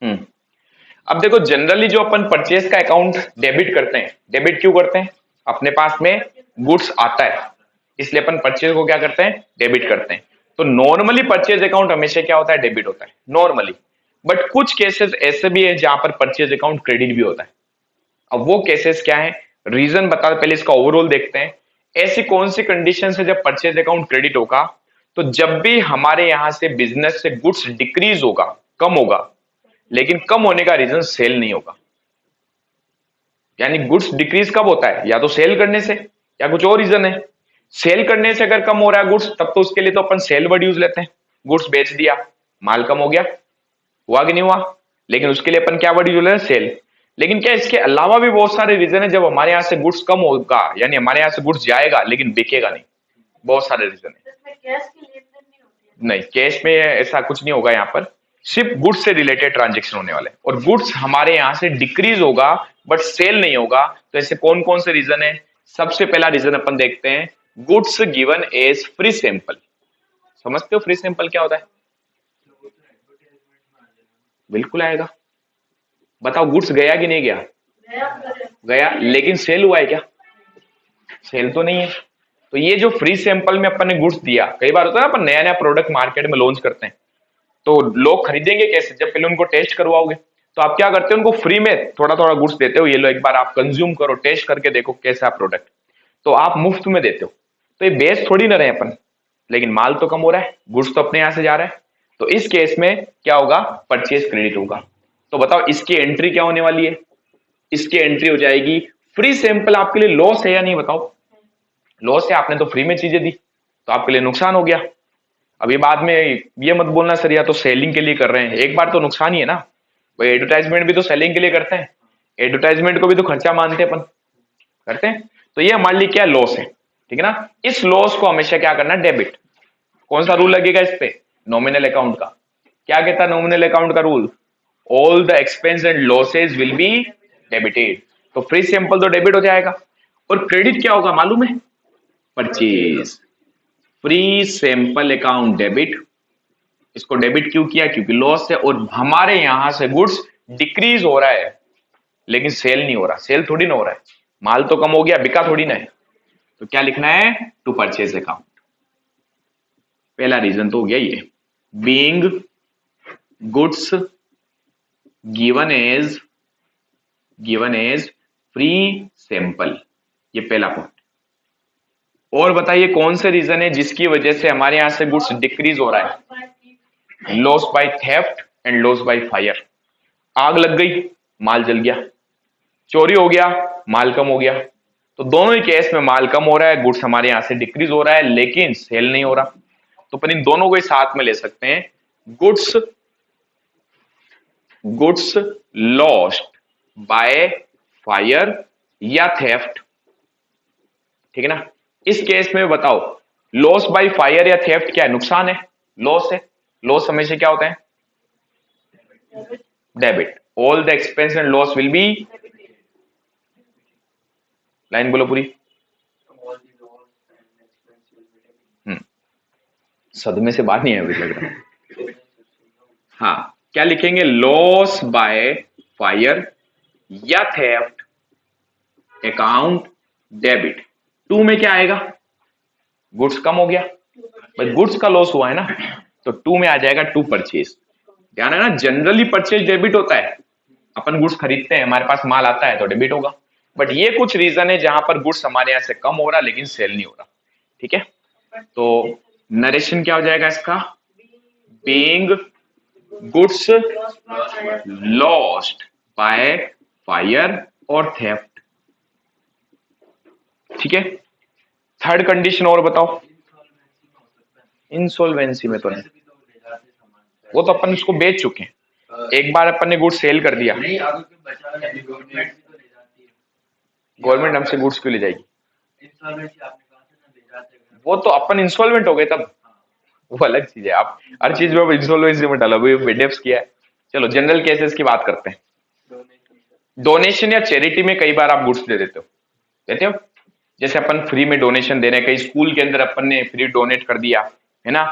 हम्म। अब देखो जनरली जो अपन परचेज का अकाउंट डेबिट करते हैं, डेबिट क्यों करते हैं? अपने पास में गुड्स आता है, इसलिए अपन परचेज को क्या करते हैं? डेबिट करते हैं। तो नॉर्मली परचेज अकाउंट हमेशा क्या होता है? डेबिट होता है नॉर्मली। बट कुछ केसेस ऐसे भी है जहां पर परचेज अकाउंट क्रेडिट भी होता है। अब वो केसेस क्या है, रीजन बता, पहले इसका ओवरऑल देखते हैं। ऐसी कौन सी कंडीशन है जब परचेज अकाउंट क्रेडिट होगा? तो जब भी हमारे यहां से बिजनेस से गुड्स डिक्रीज होगा, कम होगा, लेकिन कम होने का रीजन सेल नहीं होगा। यानी गुड्स डिक्रीज कब होता है? या तो सेल करने से या कुछ और रीजन है। सेल करने से अगर कम हो रहा है गुड्स, तब तो उसके लिए तो अपन सेल वर्ड यूज लेते हैं। गुड्स बेच दिया, माल कम हो गया, हुआ कि नहीं हुआ? लेकिन उसके लिए अपन क्या वर्ड यूज लेते हैं? सेल। लेकिन क्या इसके अलावा भी बहुत सारे रीजन है जब हमारे यहां से गुड्स कम होगा, यानी हमारे यहां से गुड्स जाएगा लेकिन बिकेगा नहीं? बहुत सारे रीजन है। नहीं, कैश में ऐसा कुछ नहीं होगा, यहाँ पर सिर्फ गुड्स से रिलेटेड ट्रांजेक्शन होने वाले हैं। और गुड्स हमारे यहां से डिक्रीज होगा बट सेल नहीं होगा। तो ऐसे कौन कौन से रीजन है? सबसे पहला रीजन अपन देखते हैं, goods given as free sample. समझते हो फ्री सैंपल क्या होता है? बिल्कुल आएगा। बताओ गुड्स गया कि नहीं गया? गया, लेकिन सेल हुआ है क्या? सेल तो नहीं है। तो ये जो फ्री सैंपल में अपन ने गुड्स दिया, कई बार होता है ना अपन नया नया प्रोडक्ट मार्केट में लॉन्च करते हैं, तो लोग खरीदेंगे कैसे? जब पहले उनको टेस्ट करवाओगे। तो आप क्या करते हो? उनको फ्री में थोड़ा थोड़ा गुड्स देते हो, ये लो एक बार आप कंज्यूम करो, टेस्ट करके देखो कैसा प्रोडक्ट। तो आप मुफ्त में देते हो। तो ये बेच थोड़ी ना रहे अपन, लेकिन माल तो कम हो रहा है, गुड्स तो अपने यहां से जा रहा है। तो इस केस में क्या होगा? परचेज क्रेडिट होगा। तो बताओ इसकी एंट्री क्या होने वाली है? इसकी एंट्री हो जाएगी, फ्री सैंपल आपके लिए लॉस है या नहीं? बताओ। लॉस है, आपने तो फ्री में चीजें दी, तो आपके लिए नुकसान हो गया। अभी बाद में ये मत बोलना सर या तो सेलिंग के लिए कर रहे हैं, एक बार तो नुकसान ही है ना भाई। एडवर्टाइजमेंट भी तो सेलिंग के लिए करते हैं, एडवर्टाइजमेंट को भी तो खर्चा मानते हैं अपन, करते हैं। तो ये हमारे लिए क्या? लॉस है, ठीक है ना। इस लॉस को हमेशा क्या करना? डेबिट। कौन सा रूल लगेगा इस पे? नॉमिनल अकाउंट का। क्या कहता है नॉमिनल अकाउंट का rule? All the expense and losses will be debited. तो फ्री सैंपल तो डेबिट हो जाएगा। और क्रेडिट क्या होगा मालूम है? Purchase. Free sample account debit. इसको डेबिट क्यों किया? क्योंकि लॉस है और हमारे यहां से गुड्स डिक्रीज हो रहा है, लेकिन सेल नहीं हो रहा। सेल थोड़ी ना हो रहा है, माल तो कम हो गया, बिका थोड़ी ना है। तो क्या लिखना है? To purchase account. पहला रीजन तो हो गया ये, being goods given as free sample. ये पहला पॉइंट। और बताइए कौन से रीजन है जिसकी वजह से हमारे यहां से गुड्स डिक्रीज हो रहा है? Loss by theft and loss by fire. आग लग गई, माल जल गया। चोरी हो गया, माल कम हो गया। तो दोनों ही केस में माल कम हो रहा है, गुड्स हमारे यहां से डिक्रीज हो रहा है, लेकिन सेल नहीं हो रहा। तो अपन इन दोनों को साथ में ले सकते हैं, गुड्स लॉस्ट बाय फायर या थेफ्ट, ठीक है ना। इस केस में बताओ, लॉस बाय फायर या थेफ्ट क्या है? नुकसान है, लॉस है। लॉस हमेशा क्या होता है? Debit. All the expense and loss will be, line बोलो पूरी। सदमे से बाहर नहीं है अभी लग रहा है। हाँ, क्या लिखेंगे? लॉस बाय फायर या थेफ्ट अकाउंट डेबिट। टू में क्या आएगा? गुड्स कम हो गया भाई, गुड्स का लॉस हुआ है ना, तो टू में आ जाएगा टू परचेज। ध्यान है ना, जनरली परचेज डेबिट होता है। अपन गुड्स खरीदते हैं, हमारे पास माल आता है तो डेबिट होगा। बट ये कुछ रीजन है जहां पर गुड्स हमारे यहां से कम हो रहा लेकिन सेल नहीं हो रहा, ठीक है। तो नरेशन क्या हो जाएगा इसका? Being goods lost by fire और थेफ्ट, ठीक है। थर्ड कंडीशन और बताओ। इंसॉल्वेंसी में तो नहीं, वो तो अपन उसको बेच चुके हैं। एक बार अपन ने गुड्स सेल कर दिया, गवर्नमेंट हमसे गुड्स क्यों ले जाएगी? वो तो अपन इंस्टॉलमेंट हो गए तब, वो अलग चीज है। आप हर चीज में इंस्टॉलमेंसी में डालो, बेडेप्स किया है। चलो जनरल केसेस की बात करते हैं। डोनेशन या चैरिटी में कई बार आप गुड्स दे देते हो। जैसे अपन फ्री में डोनेशन दे रहे हैं, कई स्कूल के अंदर अपन ने फ्री डोनेट कर दिया है ना,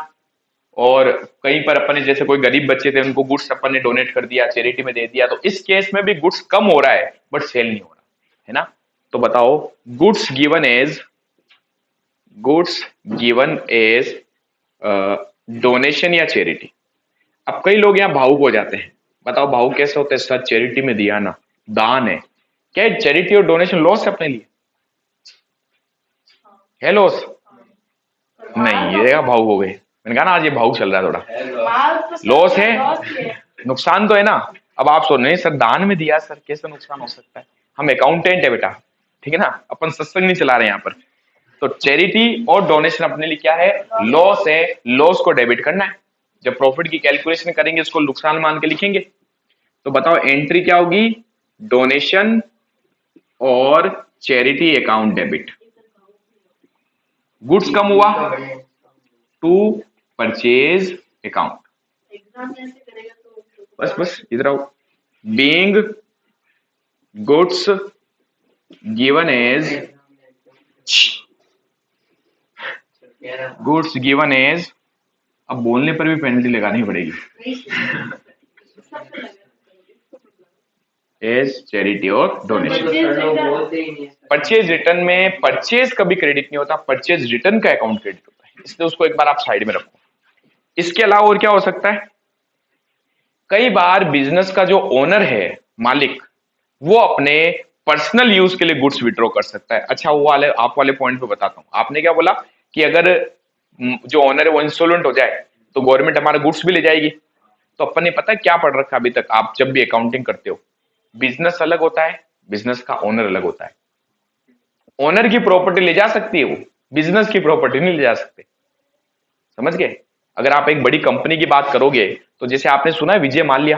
और कहीं पर अपन ने जैसे कोई गरीब बच्चे थे उनको गुड्स अपन ने डोनेट कर दिया, चैरिटी में दे दिया, तो इस केस में भी गुड्स कम हो रहा है बट सेल नहीं हो रहा है ना। तो बताओ गुड्स गिवन एज डोनेशन या चैरिटी। अब कई लोग यहाँ भावुक हो जाते हैं, बताओ भावुक कैसे होते हैं, सर चैरिटी में दिया ना, दान है, क्या चैरिटी और डोनेशन लॉस है अपने लिए, है लॉस? नहीं, ये भावुक हो गए, मैंने कहा ना आज ये भावुक चल रहा है थोड़ा, लॉस है, नुकसान तो है ना। अब आप सोच रहे सर दान में दिया, सर कैसे नुकसान हो सकता है, हम अकाउंटेंट है बेटा, ठीक है ना, अपन सत्संग नहीं चला रहे यहाँ पर। तो चैरिटी और डोनेशन अपने लिए क्या है, लॉस है, लॉस को डेबिट करना है, जब प्रॉफिट की कैलकुलेशन करेंगे उसको नुकसान मान के लिखेंगे। तो बताओ एंट्री क्या होगी, डोनेशन और चैरिटी अकाउंट डेबिट। गुड्स कम हुआ टू परचेज अकाउंट, बस बस इधर आओ, बीइंग गुड्स गिवन एज अब बोलने पर भी पेनल्टी लगानी पड़ेगी, एज चैरिटी और डोनेशन। परचेज रिटर्न में परचेज कभी क्रेडिट नहीं होता, परचेज रिटर्न का अकाउंट क्रेडिट होता है, इसलिए उसको एक बार आप साइड में रखो। इसके अलावा और क्या हो सकता है, कई बार बिजनेस का जो ओनर है, मालिक, वो अपने पर्सनल यूज के लिए गुड्स विड्रॉ कर सकता है। अच्छा वो वाले आप वाले पॉइंट पे बताता हूं, आपने क्या बोला कि अगर जो ओनर है वो इंसॉल्वेंट हो जाए तो गवर्नमेंट हमारा गुड्स भी ले जाएगी। तो अपन ने पता है क्या पढ़ रखा अभी तक, आप जब भी अकाउंटिंग करते हो, बिजनेस अलग होता है, बिजनेस का ओनर अलग होता है। ओनर की प्रॉपर्टी ले जा सकती है वो, बिजनेस की प्रॉपर्टी नहीं ले जा सकते, समझ गए। अगर आप एक बड़ी कंपनी की बात करोगे तो जैसे आपने सुना है विजय माल्या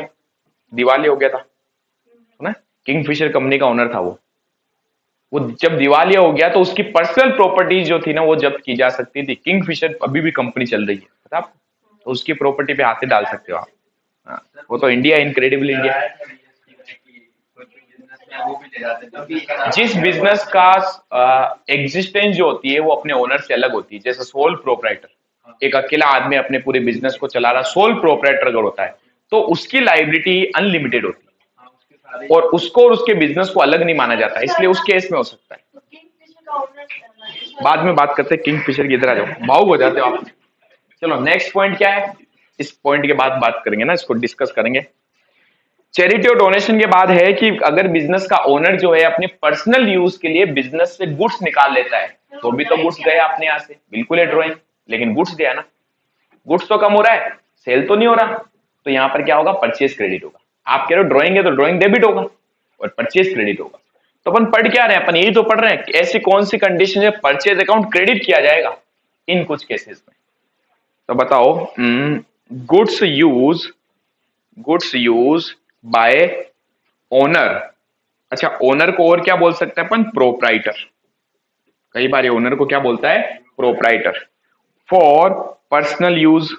दिवाली हो गया था, सुना है, किंगफिशर कंपनी का ओनर था वो जब दिवालिया हो गया तो उसकी पर्सनल प्रॉपर्टी जो थी ना वो जब्त की जा सकती थी। किंगफिशर अभी भी कंपनी चल रही है, पता आपको, तो उसकी प्रॉपर्टी पे हाथ डाल सकते हो आप। हाँ, वो तो इंडिया, इनक्रेडिबल इंडिया। जिस बिजनेस का एग्जिस्टेंस जो होती है वो अपने ओनर से अलग होती है, जैसे सोल प्रोप्राइटर, एक अकेला आदमी अपने पूरे बिजनेस को चला रहा, सोल प्रोप्राइटर अगर होता है तो उसकी लायबिलिटी अनलिमिटेड होती है और उसको और उसके बिजनेस को अलग नहीं माना जाता, इसलिए उस केस में हो सकता है। बाद में बात करते हैं किंगफिशर की, इधर आ जाओ, भावुक हो जाते हो आप। चलो नेक्स्ट पॉइंट क्या है, इस पॉइंट के बाद बात करेंगे ना, इसको डिस्कस करेंगे। चैरिटी और डोनेशन के बाद है कि अगर बिजनेस का ओनर जो है अपने पर्सनल यूज के लिए बिजनेस से गुड्स निकाल लेता है, तो भी तो गुड्स गया अपने यहां से, बिल्कुल है ड्रॉइंग, लेकिन गुड्स गया ना, गुड्स तो कम हो रहा है, सेल तो नहीं हो रहा, तो यहां पर क्या होगा, परचेज क्रेडिट होगा। आप कह रहे हो ड्रॉइंग है तो ड्रॉइंग डेबिट होगा और परचेज क्रेडिट होगा। तो अपन पढ़ क्या रहे हैं, अपन यही तो पढ़ रहे हैं कि ऐसी कौन सी कंडीशन है परचेज अकाउंट क्रेडिट किया जाएगा इन कुछ केसेस में। तो बताओ, गुड्स यूज बाय ओनर। अच्छा ओनर को और क्या बोल सकते हैं अपन, प्रोप्राइटर। कई बार ये ओनर को क्या बोलता है, प्रोप्राइटर। फॉर पर्सनल यूज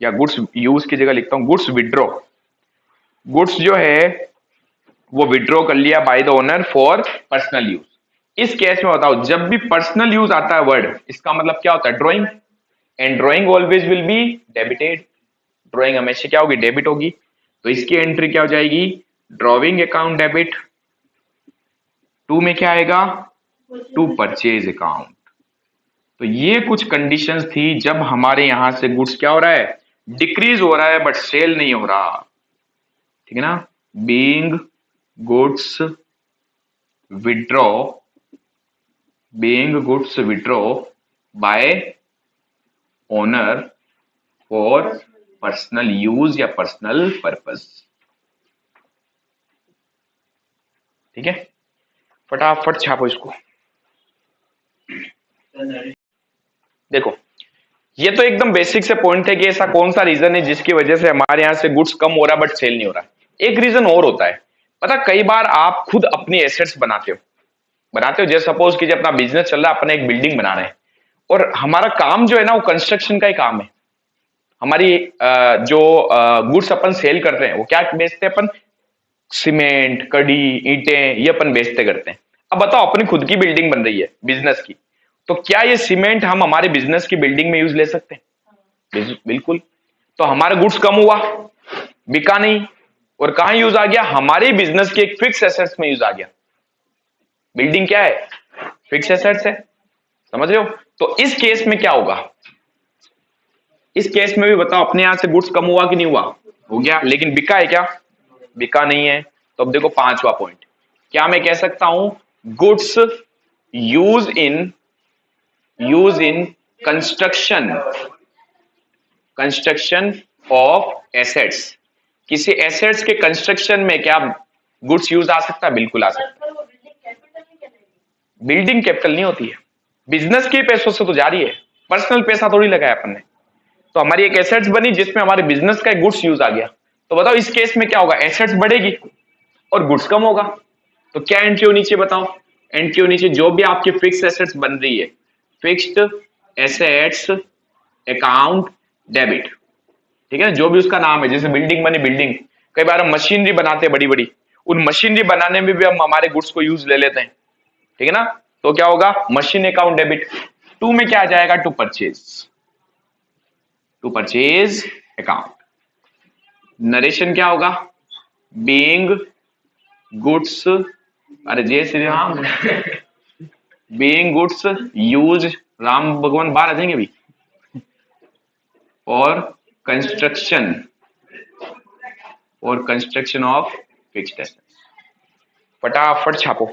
या गुड्स यूज की जगह लिखता हूं गुड्स विड्रॉ। गुड्स जो है वो विड्रॉ कर लिया by the owner for personal use. इस केस में बताओ, जब भी पर्सनल यूज आता है वर्ड, इसका मतलब क्या होता है, drawing, and drawing always will be debited, drawing हमेशा क्या होगी, डेबिट होगी। तो इसकी एंट्री क्या हो जाएगी, ड्रॉइंग अकाउंट डेबिट, टू में क्या आएगा, टू परचेज अकाउंट। तो ये कुछ कंडीशंस थी जब हमारे यहां से गुड्स क्या हो रहा है, डिक्रीज हो रहा है बट सेल नहीं हो रहा, ठीक है ना। Being goods withdraw bye owner for personal use या पर्सनल पर्पस, ठीक है। फटाफट छापो इसको। देखो ये तो एकदम बेसिक से पॉइंट है कि ऐसा कौन सा रीजन है जिसकी वजह से हमारे यहां से गुड्स कम हो रहा है बट सेल नहीं हो रहा। एक रीजन और होता है, पता, कई बार आप खुद अपनी एसेट्स बनाते हो, जैसे सपोज कि जब अपना बिजनेस चल रहा है, अपने एक बिल्डिंग बना रहे हैं और हमारा काम जो है ना वो कंस्ट्रक्शन का ही काम है। हमारी जो गुड्स अपन सेल करते हैं वो क्या बेचते हैं अपन, सीमेंट, कड़ी, ईंटें, ये अपन बेचते करते हैं। अब बताओ अपनी खुद की बिल्डिंग बन रही है बिजनेस की, तो क्या ये सीमेंट हम हमारे बिजनेस की बिल्डिंग में यूज ले सकते हैं? बिल्कुल। तो हमारा गुड्स कम हुआ, बिका नहीं, और कहां यूज आ गया? हमारे बिजनेस के एक फिक्स एसेट्स में यूज आ गया। बिल्डिंग क्या है? फिक्स एसेट्स है, समझ रहे हो? तो इस केस में क्या होगा? इस केस में भी बताओ, अपने यहां से गुड्स कम हुआ कि नहीं हुआ? हो गया। लेकिन बिका है क्या? बिका नहीं है। तो अब देखो पांचवा पॉइंट, क्या मैं कह सकता हूं? Goods use in construction construction of assets. किसी एसेट्स के कंस्ट्रक्शन में क्या गुड्स यूज आ सकता है? बिल्कुल आ सकता है। बिल्डिंग कैपिटल नहीं होती है, बिजनेस के पैसों से तो जा रही है, पर्सनल पैसा थोड़ी लगाया अपन ने। तो हमारी एक एसेट्स बनी जिसमें हमारे बिजनेस का एक गुड्स यूज आ गया। तो बताओ इस केस में क्या होगा? एसेट्स बढ़ेगी और गुड्स कम होगा। तो क्या एंट्री होनी चाहिए बताओ? एंट्री होनी चाहिए, जो भी आपकी फिक्स एसेट्स बन रही है, फिक्स्ड एसेट्स अकाउंट डेबिट, ठीक है, जो भी उसका नाम है। जैसे बिल्डिंग बनी, बिल्डिंग, कई बार हम मशीनरी बनाते हैं बड़ी बड़ी, उन मशीनरी बनाने में भी हम हमारे गुड्स को यूज ले लेते हैं, ठीक है ना? तो क्या होगा? Machine account debit. टू में क्या आ जाएगा? To purchase account. नरेशन क्या होगा? बीइंग गुड्स, अरे जय Shri Ram, being goods use, Ram भगवान बाहर आ जाएंगे अभी, और कंस्ट्रक्शन ऑफ फिक्स्ड एसेट्स। फटाफट छापो।